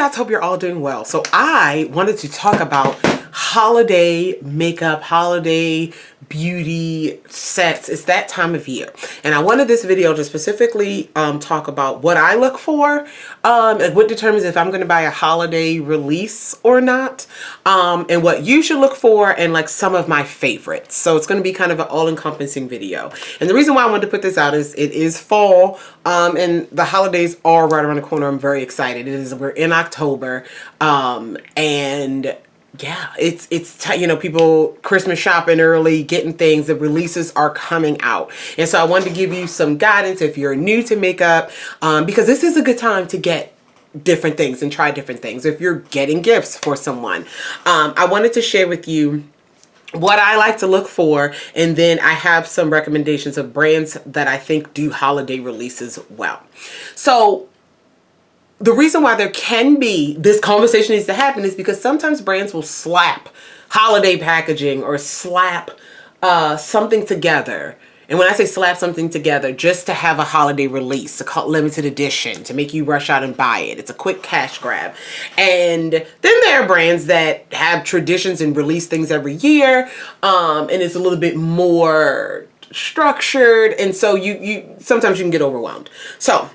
guys, hope you're all doing well. So I wanted to talk about holiday makeup, holiday beauty sets. It's that time of year. And I wanted this video to specifically talk about what I look for and what determines if I'm going to buy a holiday release or not, and what you should look for, and like some of my favorites. So it's going to be kind of an all-encompassing video. And the reason why I wanted to put this out is it is fall, and the holidays are right around the corner. I'm very excited. We're in October, and yeah, it's you know, people Christmas shopping early, getting things. The releases are coming out, and so I wanted to give you some guidance if you're new to makeup, because this is a good time to get different things and try different things. If you're getting gifts for someone, I wanted to share with you what I like to look for, and then I have some recommendations of brands that I think do holiday releases well. So the reason why there can be this conversation needs to happen is because sometimes brands will slap holiday packaging or slap something together. And when I say slap something together, just to have a holiday release, a limited edition, to make you rush out and buy it. It's a quick cash grab. And then there are brands that have traditions and release things every year, and it's a little bit more structured. And so you sometimes you can get overwhelmed. So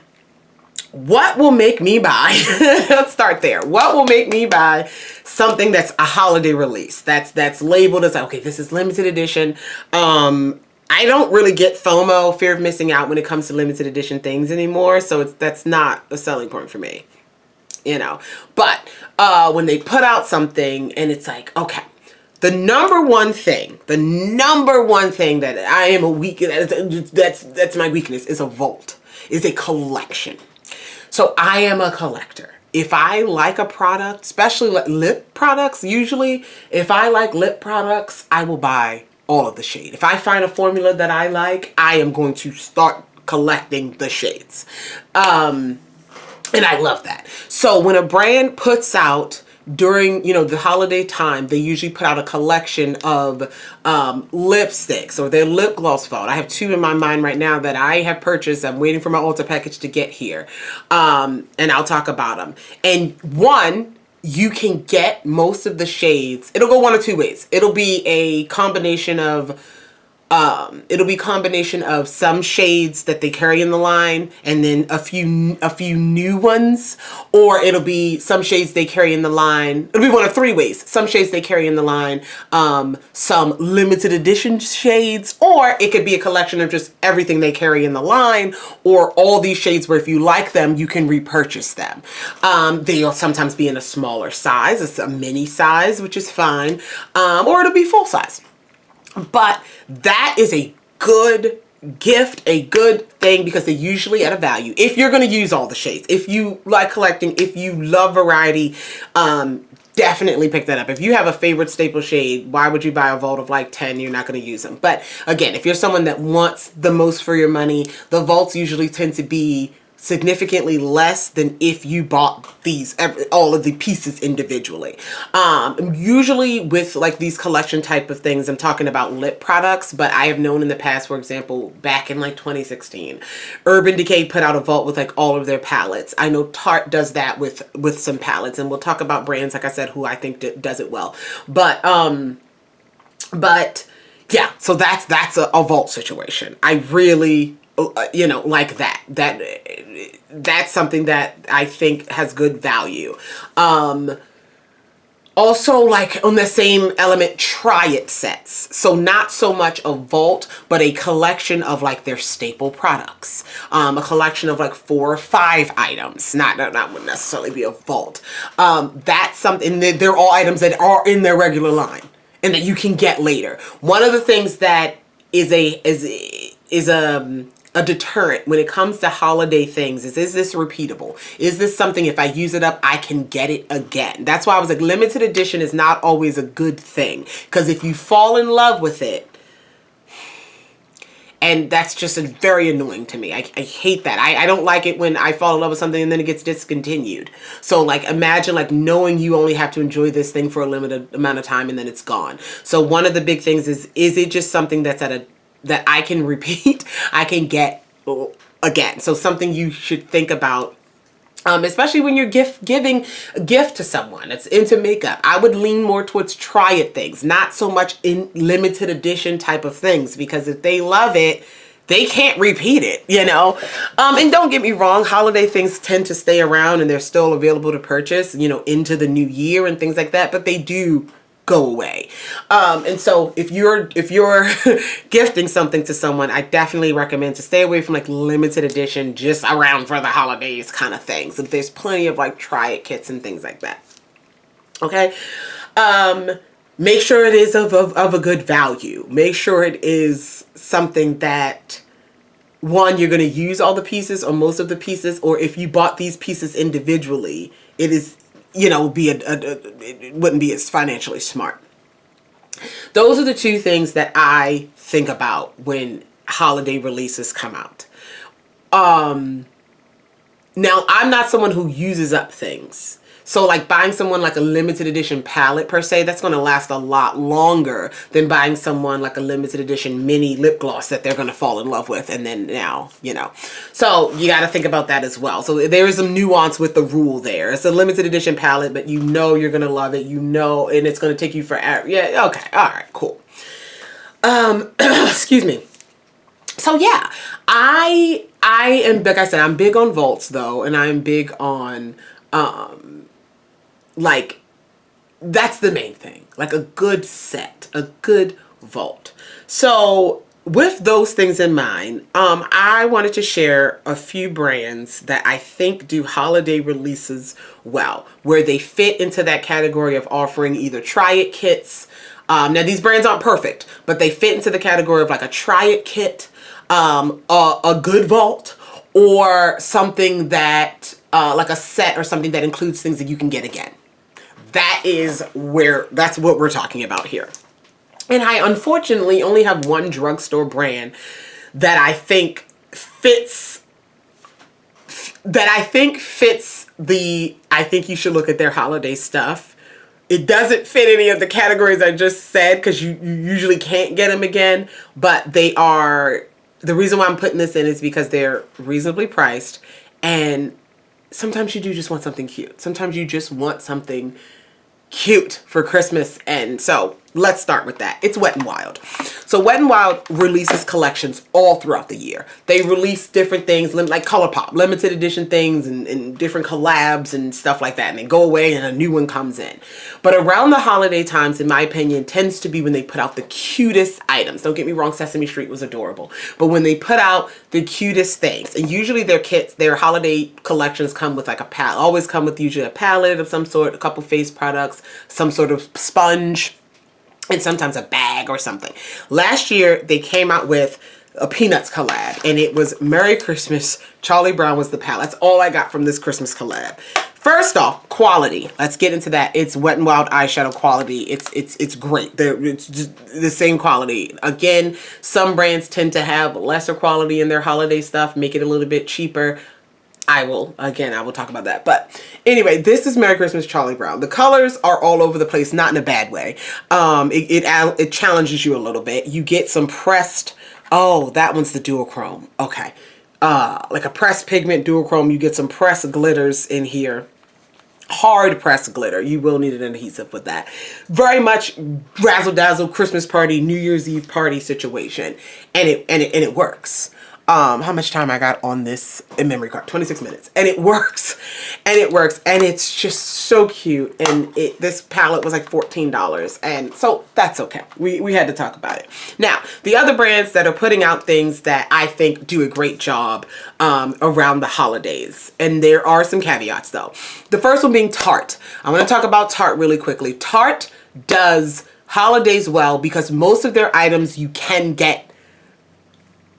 what will make me buy, let's start there. What will make me buy something that's a holiday release? That's labeled as, okay, this is limited edition. I don't really get FOMO, fear of missing out, when it comes to limited edition things anymore. So that's not a selling point for me, you know. But when they put out something and it's like, okay, the number one thing that I am that's my weakness is a vault, is a collection. So I am a collector. If I like a product, especially lip products, usually if I like lip products, I will buy all of the shade. If I find a formula that I like, I am going to start collecting the shades. And I love that. So when a brand puts out during, you know, the holiday time, they usually put out a collection of lipsticks or their lip gloss fall. I have two in my mind right now that I have purchased. I'm waiting for my Ulta package to get here. And I'll talk about them. And one, you can get most of the shades. It'll go one of two ways. It'll be a combination of some shades that they carry in the line, and then a few new ones, or it'll be some shades they carry in the line. It'll be one of three ways. Some shades they carry in the line, some limited edition shades, or it could be a collection of just everything they carry in the line, or all these shades where if you like them, you can repurchase them. They'll sometimes be in a smaller size. It's a mini size, which is fine, or it'll be full size. But that is a good gift, a good thing, because they're usually at a value. If you're going to use all the shades, if you like collecting, if you love variety, definitely pick that up. If you have a favorite staple shade, why would you buy a vault of like 10? You're not going to use them. But again, if you're someone that wants the most for your money, the vaults usually tend to be significantly less than if you bought all of the pieces individually. Usually with like these collection type of things, I'm talking about lip products, but I have known in the past, for example, back in like 2016, Urban Decay put out a vault with like all of their palettes. I know Tarte does that with some palettes, and we'll talk about brands, like I said, who I think does it well. But yeah, so that's a vault situation. I really, you know, like that's something that I think has good value. Also, like on the same element, try it sets. So not so much a vault, but a collection of like their staple products. A collection of like 4 or 5 items. Not would necessarily be a vault. That's something, they're all items that are in their regular line and that you can get later. One of the things that is a deterrent when it comes to holiday things is this repeatable? Is this something, if I use it up, I can get it again? That's why I was like, limited edition is not always a good thing, because if you fall in love with it, and that's just very annoying to me. I hate that. I don't like it when I fall in love with something and then it gets discontinued. So like, imagine like knowing you only have to enjoy this thing for a limited amount of time and then it's gone. So one of the big things is it just something that's that I can repeat, I can get again? So something you should think about Especially when you're giving a gift to someone that's into makeup. I would lean more towards try it things, not so much in limited edition type of things, because if they love it, they can't repeat it, you know? And don't get me wrong, holiday things tend to stay around and they're still available to purchase, you know, into the new year and things like that, but they do go away. And so if you're gifting something to someone, I definitely recommend to stay away from like limited edition, just around for the holidays kind of things. If there's plenty of like try it kits and things like that. Okay. Make sure it is of a good value. Make sure it is something that, one, you're going to use all the pieces or most of the pieces, or if you bought these pieces individually, it is, you know, it wouldn't be as financially smart. Those are the two things that I think about when holiday releases come out. Now, I'm not someone who uses up things. So like buying someone like a limited edition palette per se, that's going to last a lot longer than buying someone like a limited edition mini lip gloss that they're going to fall in love with. And then now, you know, so you got to think about that as well. So there is some nuance with the rule there. It's a limited edition palette, but you know you're going to love it, you know, and it's going to take you forever. Yeah. Okay. All right, cool. Excuse me. So yeah, I am, like I said, I'm big on vaults though. And I'm big on, like, that's the main thing, like a good set, a good vault. So with those things in mind, I wanted to share a few brands that I think do holiday releases well, where they fit into that category of offering either try it kits. Now these brands aren't perfect, but they fit into the category of like a try it kit, a good vault, or something that, like a set or something that includes things that you can get again. That's what we're talking about here. And I unfortunately only have one drugstore brand that I think fits I think you should look at their holiday stuff. It doesn't fit any of the categories I just said, because you usually can't get them again, but they are, the reason why I'm putting this in is because they're reasonably priced, and sometimes you do just want something cute. Sometimes you just want something cute for Christmas. And so let's start with that. It's Wet n Wild. So Wet n Wild releases collections all throughout the year. They release different things like ColourPop, limited edition things and different collabs and stuff like that. And they go away and a new one comes in. But around the holiday times, in my opinion, tends to be when they put out the cutest items. Don't get me wrong, Sesame Street was adorable. But when they put out the cutest things, and usually their kits, their holiday collections come with like a palette, always come with usually a palette of some sort, a couple face products, some sort of sponge, and sometimes a bag or something. Last year, they came out with a Peanuts collab, and it was Merry Christmas. Charlie Brown was the palette. That's all I got from this Christmas collab. First off, quality. Let's get into that. It's Wet n Wild eyeshadow quality. It's great. It's just the same quality. Again, some brands tend to have lesser quality in their holiday stuff, make it a little bit cheaper. I will talk about that. But anyway, this is Merry Christmas Charlie Brown. The colors are all over the place, not in a bad way. It challenges you a little bit. You get some pressed, oh, that one's the duochrome. Okay. Like a pressed pigment duochrome. You get some pressed glitters in here. Hard pressed glitter. You will need an adhesive with that. Very much razzle dazzle Christmas party, New Year's Eve party situation. And it works. How much time I got on this in memory card? 26 minutes. And it works. And it works. And it's just so cute. And this palette was like $14. And so that's okay. We had to talk about it. Now, the other brands that are putting out things that I think do a great job around the holidays. And there are some caveats though. The first one being Tarte. I want to talk about Tarte really quickly. Tarte does holidays well because most of their items you can get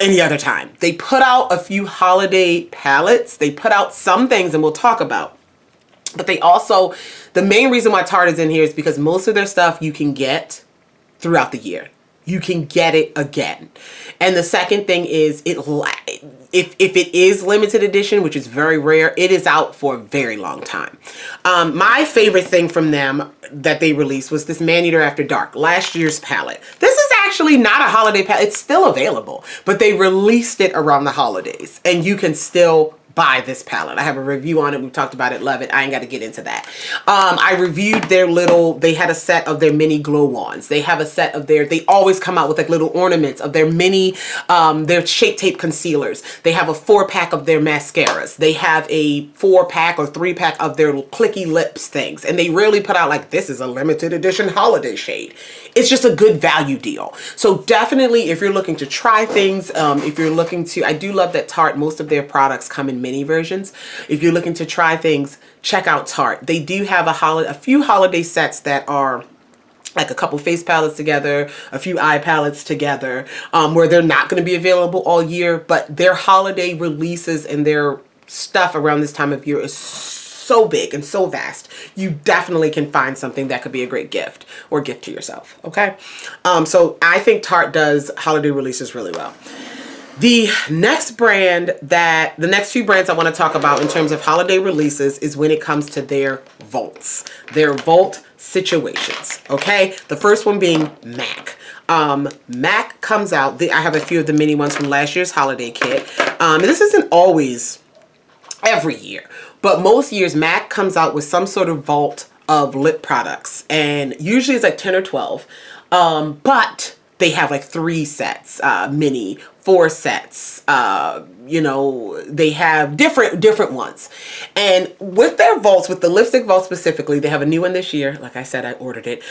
any other time. They put out a few holiday palettes. They put out some things, and we'll talk about. But they also, the main reason why Tarte is in here is because most of their stuff you can get throughout the year. You can get it again. And the second thing is, if it is limited edition, which is very rare, it is out for a very long time. My favorite thing from them that they released was this Maneater After Dark, last year's palette. This is actually not a holiday palette. It's still available, but they released it around the holidays, and you can still buy this palette. I have a review on it. We've talked about it. Love it. I ain't got to get into that. I reviewed they had a set of their mini glow-ons. They have a set of they always come out with like little ornaments of their mini, their Shape Tape concealers. They have a 4-pack of their mascaras. They have a 4-pack or 3-pack of their clicky lips things. And they rarely put out like, this is a limited edition holiday shade. It's just a good value deal. So definitely if you're looking to try things, if you're looking to, I do love that Tarte, most of their products come in mini versions. If you're looking to try things, check out Tarte. They do have a few holiday sets that are like a couple face palettes together, a few eye palettes together, where they're not going to be available all year, but their holiday releases and their stuff around this time of year is so big and so vast. You definitely can find something that could be a great gift or gift to yourself. Okay. So I think Tarte does holiday releases really well. The next few brands I want to talk about in terms of holiday releases is when it comes to their vaults, their vault situations. Okay. The first one being MAC. MAC comes out. I have a few of the mini ones from last year's holiday kit. This isn't always every year, but most years MAC comes out with some sort of vault of lip products, and usually it's like 10 or 12. But they have like 3 sets, mini, 4 sets, you know, they have different ones. And with their vaults, with the lipstick vault specifically, they have a new one this year. Like I said, I ordered it.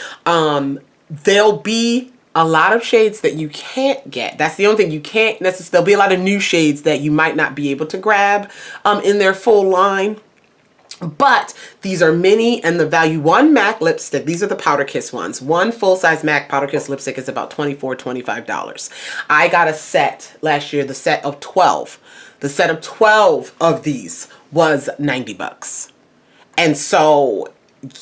There'll be a lot of shades that you can't get. That's the only thing you can't necessarily, there'll be a lot of new shades that you might not be able to grab in their full line. But these are mini, and the value, one MAC lipstick, these are the Powder Kiss ones. One full-size MAC Powder Kiss lipstick is about $24, $25. I got a set last year, the set of 12. The set of 12 of these was 90 bucks. And so,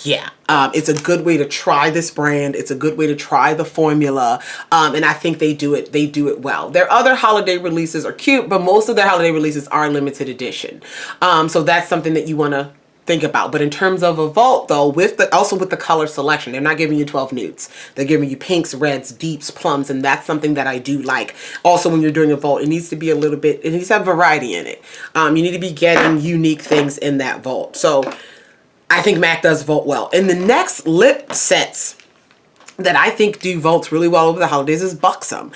yeah, it's a good way to try this brand. It's a good way to try the formula. And I think they do it well. Their other holiday releases are cute, but most of their holiday releases are limited edition. So that's something that you want to think about. But in terms of a vault though, also with the color selection, they're not giving you 12 nudes. They're giving you pinks, reds, deeps, plums, and that's something that I do like. Also, when you're doing a vault, it needs to be it needs to have variety in it. You need to be getting unique things in that vault. So I think MAC does vault well. And the next lip sets that I think do vaults really well over the holidays is Buxom.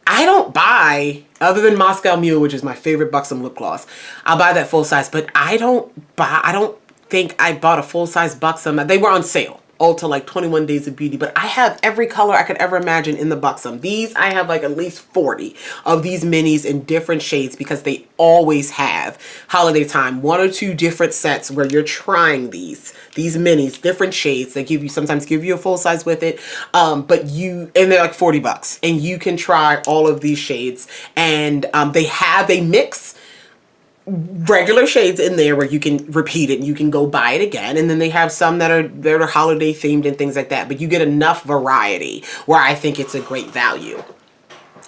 I don't buy, other than Moscow Mule, which is my favorite Buxom lip gloss, I'll buy that full size, but I don't think I bought a full size Buxom. They were on sale. Ulta like 21 Days of Beauty, but I have every color I could ever imagine in the Buxom. These, I have like at least 40 of these minis in different shades because they always have holiday time 1 or 2 different sets where you're trying these minis, different shades. They sometimes give you a full size with it, and they're like 40 bucks, and you can try all of these shades, and they mix regular shades in there where you can repeat it and you can go buy it again, and then they have some that are holiday themed and things like that, but you get enough variety where I think it's a great value.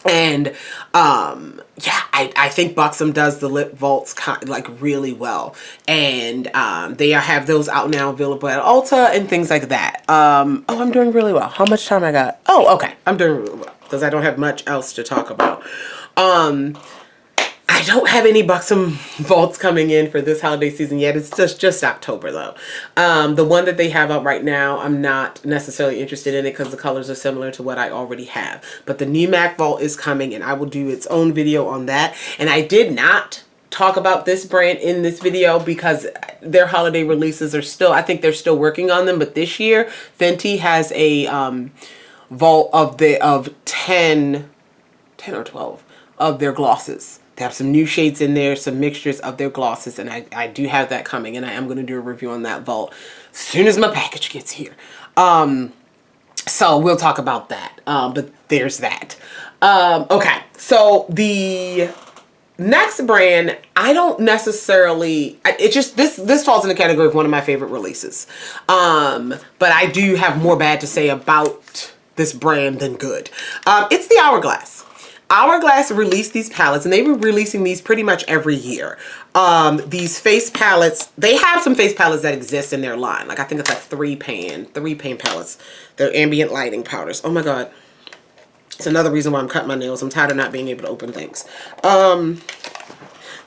And yeah, I think Buxom does the lip vaults like really well, and they have those out now available at Ulta and things like that. Oh, I'm doing really well. How much time I got? Oh, okay, I'm doing really well because I don't have much else to talk about. I don't have any Buxom vaults coming in for this holiday season yet. It's just October though. The one that they have out right now, I'm not necessarily interested in it because the colors are similar to what I already have. But the new MAC vault is coming, and I will do its own video on that. And I did not talk about this brand in this video because their holiday releases are still, I think they're still working on them. But this year, Fenty has a vault of 10 or 12 of their glosses. They have some new shades in there, some mixtures of their glosses, and I do have that coming, and I am going to do a review on that vault as soon as my package gets here. So we'll talk about that, but there's that. Okay, so the next brand, I don't necessarily, this falls in the category of one of my favorite releases, but I do have more bad to say about this brand than good. It's the Hourglass. Hourglass released these palettes, and they were releasing these pretty much every year. These face palettes, they have some face palettes that exist in their line. Like I think it's like three pan palettes. They're ambient lighting powders. Oh my God. It's another reason why I'm cutting my nails. I'm tired of not being able to open things.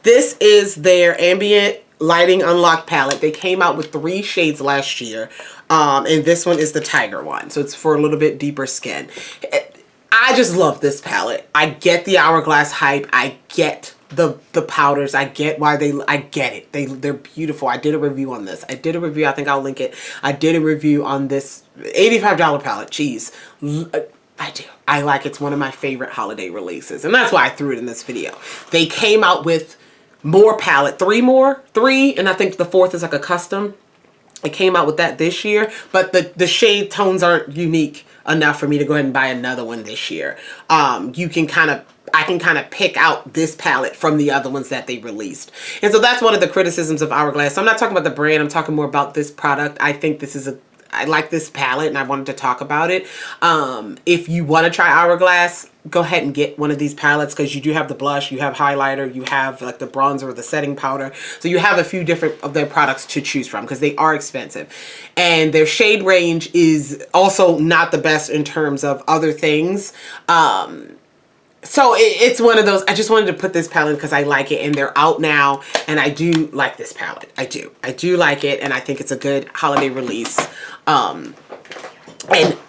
This is their Ambient Lighting Unlock palette. They came out with 3 shades last year. And this one is the Tiger one. So it's for a little bit deeper skin. I just love this palette. I get the Hourglass hype. I get the powders. I get why I get it. They're beautiful. I did a review on this. I did a review. I think I'll link it. I did a review on this $85 palette. Jeez. I do. I like it's one of my favorite holiday releases. And that's why I threw it in this video. They came out with more palette. 3 more. 3. And I think the 4th is like a custom. It came out with that this year. But the shade tones aren't unique enough for me to go ahead and buy another one this year. I can kind of pick out this palette from the other ones that they released. And so that's one of the criticisms of Hourglass. So I'm not talking about the brand. I'm talking more about this product. I think this is I like this palette and I wanted to talk about it. If you want to try Hourglass, go ahead and get one of these palettes because you do have the blush, you have highlighter, you have like the bronzer or the setting powder. So you have a few different of their products to choose from because they are expensive. And their shade range is also not the best in terms of other things. So it's one of those, I just wanted to put this palette because I like it and they're out now and I do like this palette. I do like it and I think it's a good holiday release. And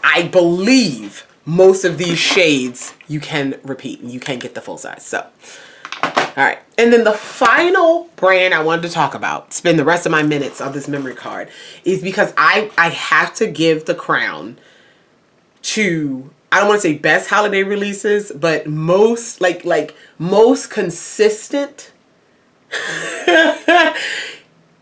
I believe most of these shades you can repeat and you can get the full size. So, all right. And then the final brand I wanted to talk about, spend the rest of my minutes on this memory card, is because I have to give the crown to, I don't want to say best holiday releases, but most most consistent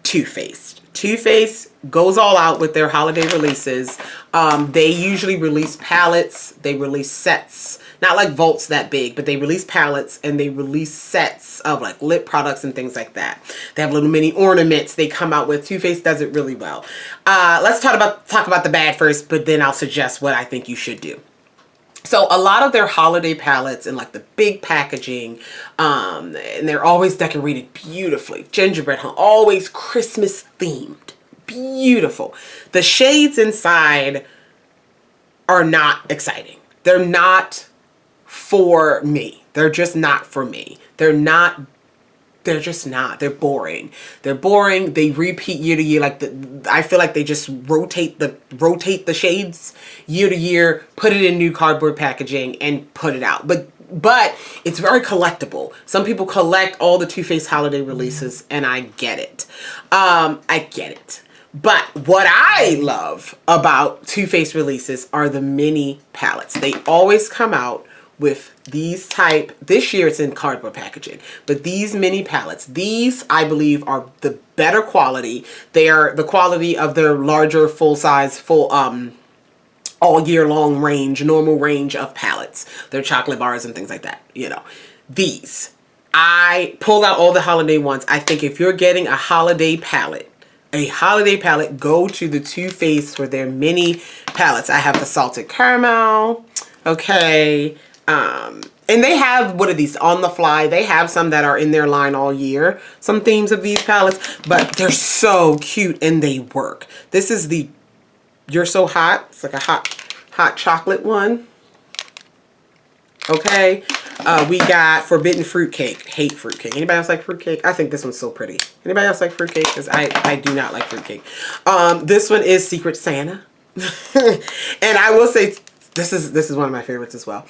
Too Faced. Too Faced goes all out with their holiday releases. They usually release palettes, they release sets, not like vaults that big, but they release palettes and they release sets of like lip products and things like that. They have little mini ornaments they come out with. Too Faced does it really well. Let's talk about the bad first, but then I'll suggest what I think you should do. So a lot of their holiday palettes and like the big packaging, and they're always decorated beautifully. Gingerbread, always Christmas themed. Beautiful. The shades inside are not exciting. They're not for me. They're just not for me. They're just not. They're boring. They're boring. They repeat year to year. I feel like they just rotate the shades year to year, put it in new cardboard packaging and put it out. But it's very collectible. Some people collect all the Too Faced holiday releases and I get it. I get it. But what I love about Too Faced releases are the mini palettes. They always come out with these type, this year it's in cardboard packaging, but these mini palettes, these I believe are the better quality. They are the quality of their larger full size, all year long range, normal range of palettes. Their chocolate bars and things like that, you know. These, I pulled out all the holiday ones. I think if you're getting a holiday palette, go to the Too Faced for their mini palettes. I have the salted caramel, okay. And they have, what are these, on the fly? They have some that are in their line all year, some themes of these palettes, but they're so cute and they work. This is the You're So Hot. It's like a hot chocolate one. Okay. We got Forbidden Fruitcake. Hate fruitcake. Anybody else like fruitcake? I think this one's so pretty. Anybody else like fruitcake? Because I do not like fruitcake. This one is Secret Santa. And I will say, this is one of my favorites as well.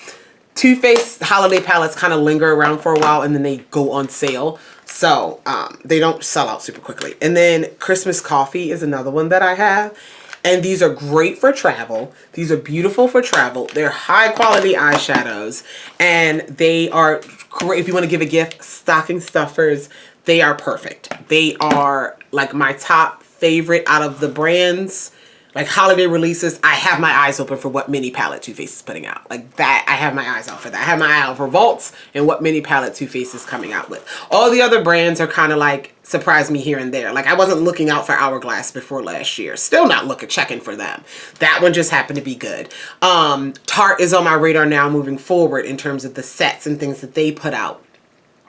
Too Faced holiday palettes kind of linger around for a while and then they go on sale. So they don't sell out super quickly. And then Christmas Coffee is another one that I have. And these are great for travel. These are beautiful for travel. They're high quality eyeshadows. And they are great if you want to give a gift. Stocking stuffers. They are perfect. They are like my top favorite out of the brands. Like holiday releases, I have my eyes open for what mini palette Too Faced is putting out. Like that, I have my eyes out for that. I have my eye out for vaults and what mini palette Too Faced is coming out with. All the other brands are kind of like surprise me here and there. Like I wasn't looking out for Hourglass before last year. Still not checking for them. That one just happened to be good. Tarte is on my radar now moving forward in terms of the sets and things that they put out.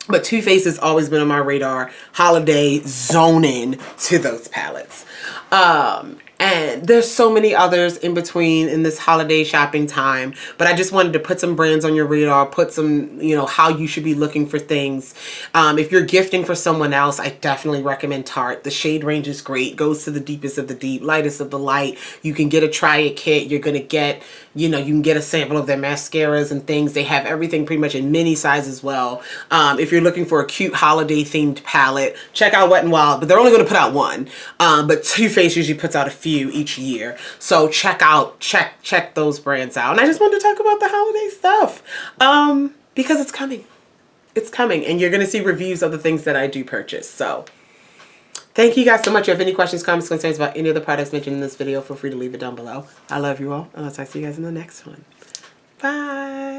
But Too Faced has always been on my radar. Holiday, zone in to those palettes. And there's so many others in between in this holiday shopping time. But I just wanted to put some brands on your radar, put some, you know, how you should be looking for things. If you're gifting for someone else, I definitely recommend Tarte. The shade range is great. Goes to the deepest of the deep, lightest of the light. You can get a try it kit. You're going to get, you know, you can get a sample of their mascaras and things. They have everything pretty much in mini size as well. If you're looking for a cute holiday themed palette, check out Wet n Wild, but they're only going to put out one. But Too Faced usually puts out a few each year. So check those brands out. And I just wanted to talk about the holiday stuff because it's coming. It's coming, and you're going to see reviews of the things that I do purchase. So thank you guys so much. If you have any questions, comments, concerns about any of the products mentioned in this video, feel free to leave it down below. I love you all, and I'll talk to you guys in the next one. Bye.